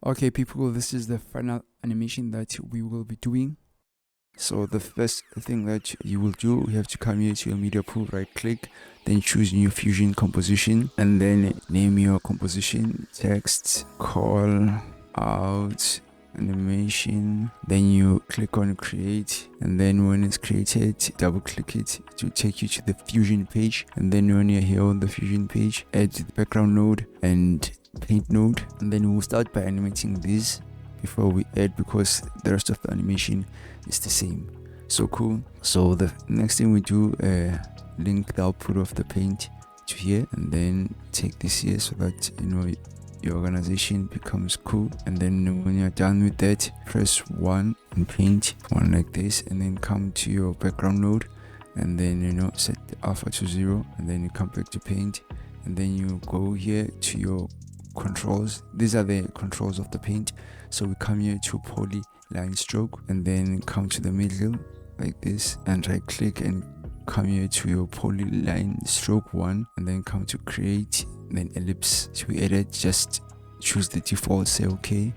Okay, people, this is the final animation that we will be doing. So the first thing that you will do, you have to come here to your media pool, right click, then choose new fusion composition, and then name your composition, text, call out animation. Then you click on create, and then when it's created, double click it to take you to the fusion page. And then when you're here on the fusion page, add the background node and paint node, and then we'll start by animating this before we add, because the rest of the animation is the same. So cool. So the next thing we do, link the output of the paint to here, and then take this here so that your organization becomes cool. And then when you're done with that, press 1 and paint one like this, and then come to your background node, and then set the alpha to 0, and then you come back to paint, and then you go here to your controls. These are the controls of the paint. So we come here to polyline stroke, and then come to the middle like this, and right click and come here to your polyline stroke 1, and then come to create, then ellipse to edit. Just choose the default, say okay,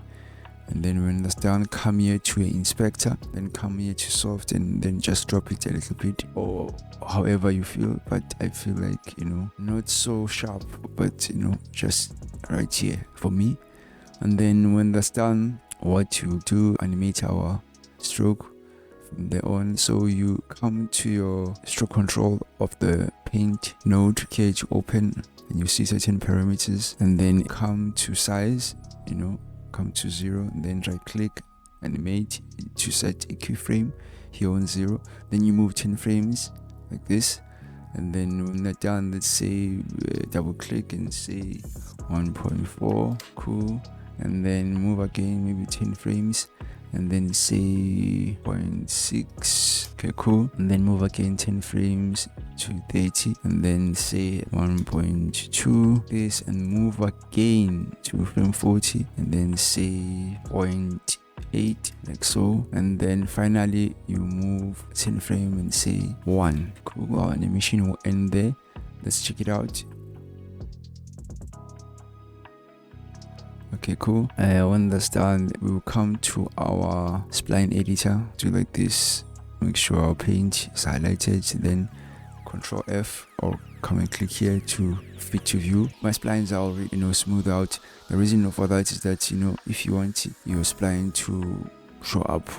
and then when that's done, come here to your inspector, then come here to soft, and then just drop it a little bit, or however you feel. But I feel like not so sharp, but just right here for me. And then when that's done, what you do, animate our stroke from there on. So you come to your stroke control of the paint node here to open, and you see certain parameters, and then come to size, come to 0, and then right click, animate to set a keyframe here on 0. Then you move 10 frames like this, and then when that's done, let's say double click and say 1.4, cool, and then move again maybe 10 frames, and then say 0.6, okay, cool, and then move again 10 frames to 30, and then say 1.2 this, and move again to frame 40, and then say 0.8 like so, and then finally you move 10 frame and say 1. Cool. Our animation will end there. Let's check it out. Okay, cool. When that's done, we will come to our spline editor, do like this, make sure our paint is highlighted, then Control F, or come and click here to fit to view. My splines are already smooth out. The reason for that is that if you want your spline to show up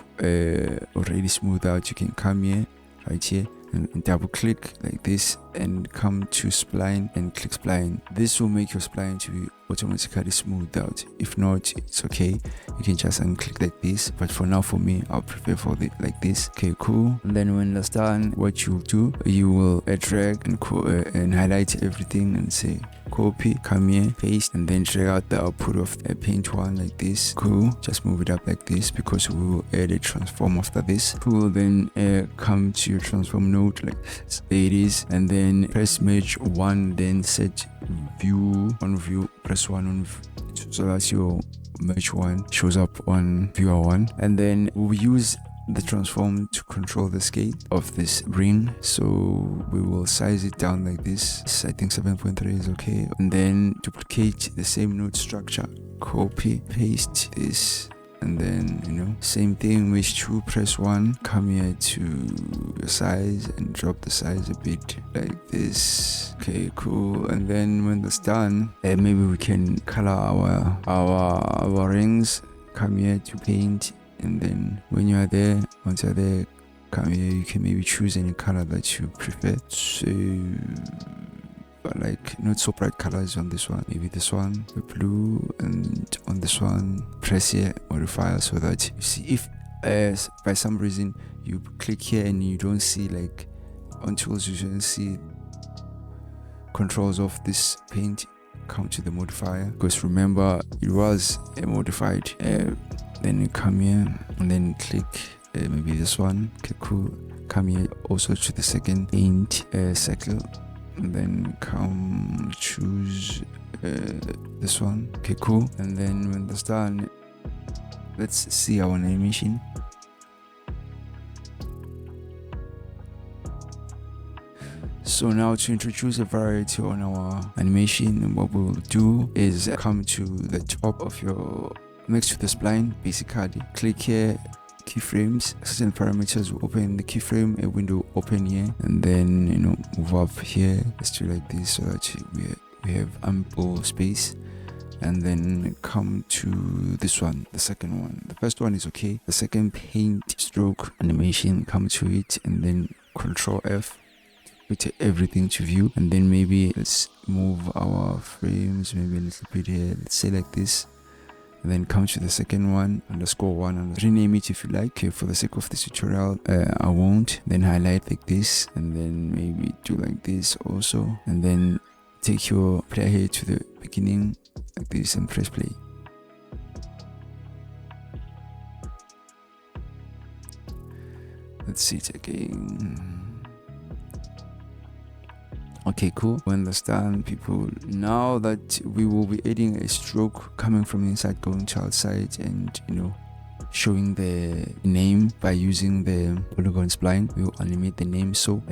already smooth out, you can come here, right here, and double click like this, and come to spline and click spline. This will make your spline to be automatically smoothed out. If not, it's okay, you can just unclick like this, but for now, for me, I'll prefer for it like this. Okay, cool. And then when that's done, what you'll do, you will drag and highlight everything and say copy, come here, paste, and then drag out the output of a paint one like this. Cool. Just move it up like this, because we will add a transform after this. Cool. Then come to your transform node like this. There it is, and then press merge 1, then set view on view, press 1 on view, so that's your merge 1 shows up on viewer 1. And then we'll use the transform to control the scale of this ring, so we will size it down like this. I think 7.3 is okay. And then duplicate the same node structure, copy, paste this, and then same thing with 2, press 1, come here to your size and drop the size a bit like this. Okay, cool. And then when that's done, maybe we can color our rings. Come here to paint, and then when you are there, once you're there, come here, you can maybe choose any color that you prefer. So but like not so bright colors on this one, maybe this one, the blue, and on this one press here modifier, so that you see if by some reason you click here and you don't see, like on tools you shouldn't see controls of this paint, come to the modifier, because remember it was modified. Then you come here and then click maybe this one. Okay, cool. Come here also to the second paint cycle, and then come choose this one. Okay, cool. And then when that's done, let's see our animation. So now to introduce a variety on our animation, what we will do is come to the top of your next to the spline, basically click here, keyframes, certain parameters will open the keyframe, a window open here, and then move up here. Let's do like this so that we have ample space. And then come to this one, the second one. The first one is okay. The second paint stroke animation, come to it, and then Control F, put everything to view. And then maybe let's move our frames maybe a little bit here. Let's say like this. And then come to the second one, _1, and rename it if you like. Okay, for the sake of this tutorial, I won't. Then highlight like this, and then maybe do like this also. And then take your player here to the beginning like this and press play. Let's see it again. Okay, cool. We understand, people. Now that we will be adding a stroke coming from inside going to outside, and showing the name by using the polygon spline, we will animate the name. So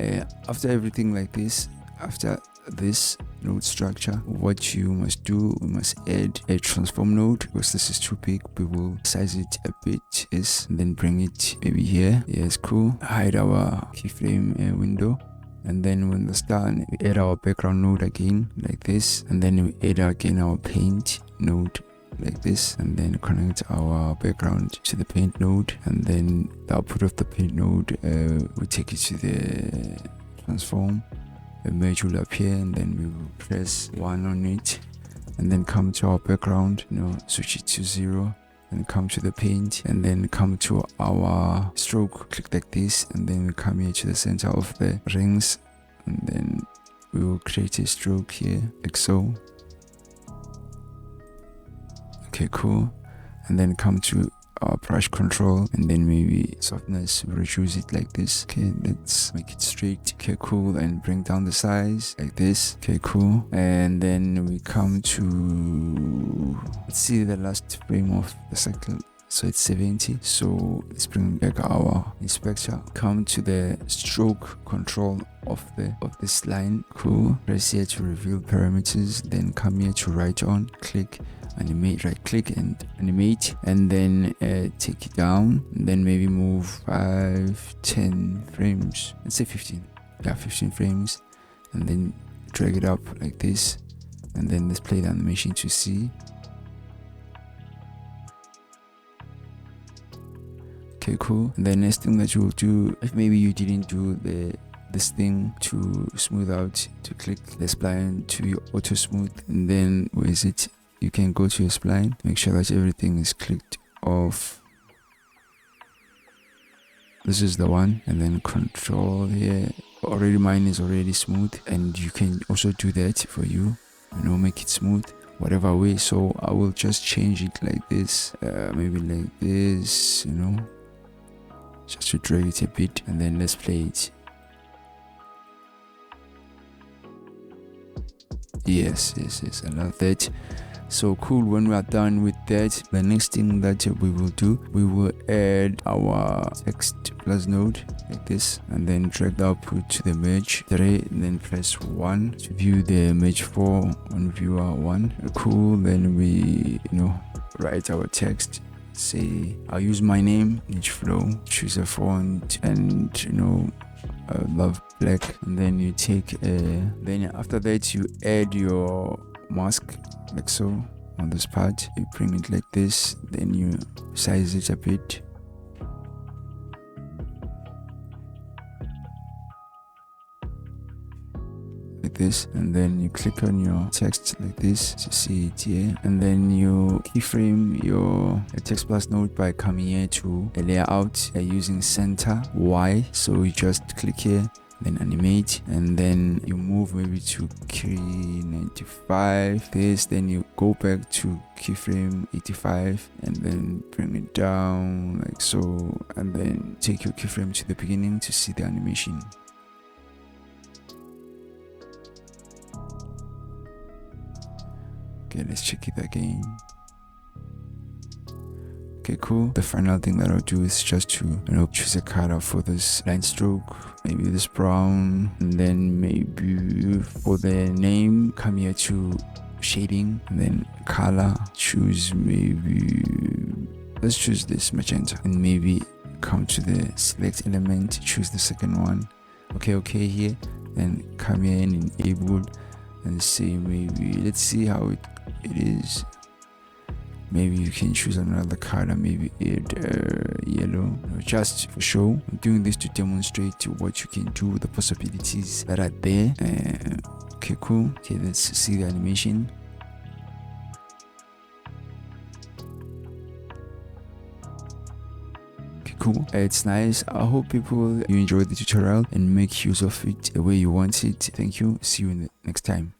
after everything like this, after this node structure, what you must do, we must add a transform node, because this is too big. We will size it a bit, yes, and then bring it maybe here. Yes, cool. Hide our keyframe window, and then when it's done, we add our background node again like this, and then we add again our paint node like this, and then connect our background to the paint node, and then the output of the paint node, we take it to the transform. A merge will appear, and then we will press 1 on it, and then come to our background, switch it to 0, and come to the paint, and then come to our stroke, click like this, and then we come here to the center of the rings, and then we will create a stroke here like so. Okay, cool. And then come to our brush control, and then maybe softness, reduce it like this. Okay, let's make it straight. Okay, cool. And bring down the size like this. Okay, cool. And then we come to, let's see the last frame of the cycle. So it's 70. So let's bring back our inspector. Come to the stroke control of this line. Cool. Press here to reveal parameters. Then come here to right on, click, animate, right click and animate, and then take it down, and then maybe move 5-10 frames, let's say 15. Yeah, 15 frames, and then drag it up like this, and then let's play the animation to see. Okay, cool. And the next thing that you will do, if maybe you didn't do this thing to smooth out, to click the spline to your auto smooth, and then where is it? You can go to your spline, make sure that everything is clicked off. This is the one, and then control here. Already mine is already smooth, and you can also do that for you, make it smooth whatever way. So I will just change it like this, maybe like this, just to drag it a bit, and then let's play it. Yes, I love that. So cool. When we are done with that, the next thing that we will do, we will add our text plus node like this, and then drag the output to the merge 3, and then press 1 to view the merge 4 on viewer 1. Cool. Then we write our text. Say I'll use my name, each flow, choose a font, and I love black. And then you take then after that you add your mask like so on this part. You bring it like this, then you size it a bit. Like this, and then you click on your text like this to see it here, and then you keyframe your text plus node by coming here to a layout using center Y. So you just click here, then animate, and then you move maybe to key 95 this, then you go back to keyframe 85, and then bring it down like so, and then take your keyframe to the beginning to see the animation. Okay, let's check it again. Okay, cool. The final thing that I'll do is just to choose a color for this line stroke, maybe this brown, and then maybe for the name, come here to shading, and then color, choose maybe, let's choose this magenta, and maybe come to the select element, choose the second one. Okay here, then come here and enable, and say maybe, let's see how it is. Maybe you can choose another color, maybe yellow, just for show. I'm doing this to demonstrate what you can do, the possibilities that are there. Okay, cool. Okay, let's see the animation. Okay, cool. It's nice. I hope you enjoyed the tutorial and make use of it the way you want it. Thank you. See you in the next time.